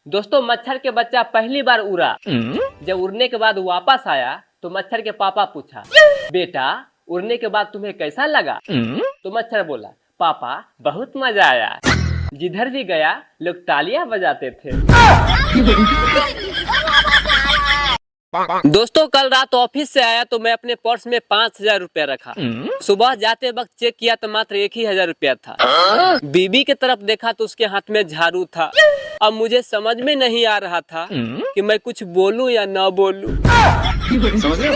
दोस्तों मच्छर के बच्चा पहली बार उड़ा। जब उड़ने के बाद वापस आया तो मच्छर के पापा पूछा, बेटा उड़ने के बाद तुम्हें कैसा लगा? तो मच्छर बोला, पापा बहुत मजा आया, जिधर भी गया लोग तालियां बजाते थे। दोस्तों कल रात ऑफिस से आया तो मैं अपने पर्स में 5,000 रुपया रखा। सुबह जाते वक्त चेक किया तो मात्र 1,000 रुपया था। बीबी की तरफ देखा तो उसके हाथ में झाड़ू था। अब मुझे समझ में नहीं आ रहा था कि मैं कुछ बोलूं या ना बोलूं। समझ रहे हो?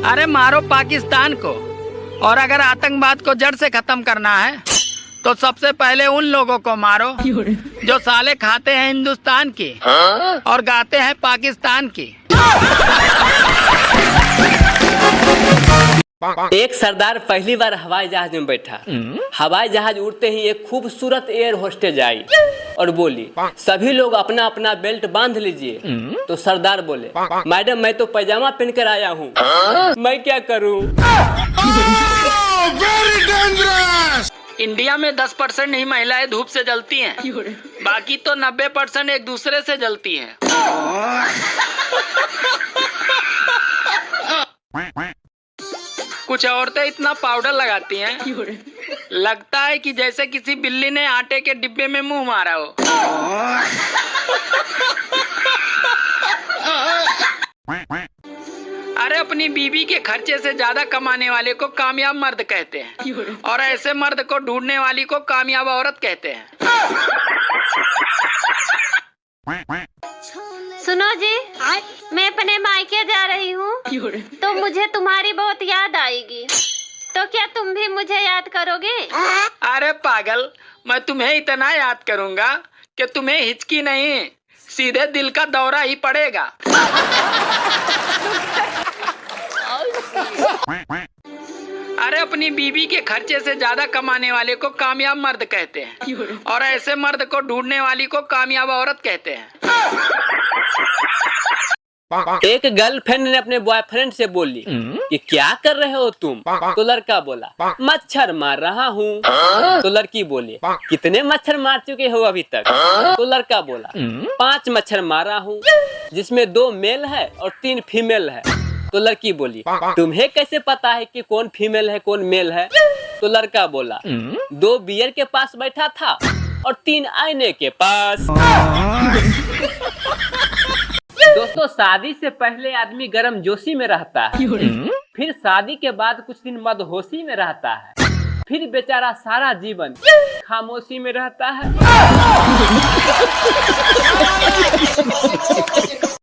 अरे मारो पाकिस्तान को, और अगर आतंकवाद को जड़ से खत्म करना है तो सबसे पहले उन लोगों को मारो जो साले खाते हैं हिंदुस्तान की और गाते हैं पाकिस्तान की। एक सरदार पहली बार हवाई जहाज में बैठा। हवाई जहाज उड़ते ही एक खूबसूरत एयर होस्टेज आई और बोली, सभी लोग अपना अपना बेल्ट बांध लीजिए। तो सरदार बोले, मैडम मैं तो पैजामा पहनकर आया हूँ, मैं क्या करूँ? इंडिया में 10% ही महिलाएं धूप से जलती हैं, बाकी तो 90% एक दूसरे से जलती हैं। कुछ औरतें इतना पाउडर लगाती हैं, लगता है कि जैसे किसी बिल्ली ने आटे के डिब्बे में मुंह मारा हो। अरे अपनी बीवी के खर्चे से ज्यादा कमाने वाले को कामयाब मर्द कहते हैं और ऐसे मर्द को ढूंढने वाली को कामयाब औरत कहते हैं। सुनो जी, मैं अपने मायके जा रही हूँ तो मुझे तुम्हारी बहुत याद आएगी, तो क्या तुम भी मुझे याद करोगे? अरे पागल, मैं तुम्हें इतना याद करूँगा कि तुम्हें हिचकी नहीं, सीधे दिल का दौरा ही पड़ेगा। अरे अपनी बीवी के खर्चे से ज्यादा कमाने वाले को कामयाब मर्द कहते हैं और ऐसे मर्द को ढूंढने वाली को कामयाब औरत कहते हैं। एक गर्लफ्रेंड ने अपने बॉयफ्रेंड से बोली कि क्या कर रहे हो तुम? तो लड़का बोला, मच्छर मार रहा हूँ। तो लड़की बोली, कितने मच्छर मार चुके हो अभी तक? तो लड़का बोला, 5 मच्छर मारा हूँ, जिसमें 2 मेल है और 3 फीमेल है। तो लड़की बोली, तुम्हें कैसे पता है कि कौन फीमेल है कौन मेल है? तो लड़का बोला, 2 बियर के पास बैठा था और 3 आईने के पास। दोस्तों शादी से पहले आदमी गर्म जोशी में रहता है, फिर शादी के बाद कुछ दिन मदहोशी में रहता है, फिर बेचारा सारा जीवन खामोशी में रहता है।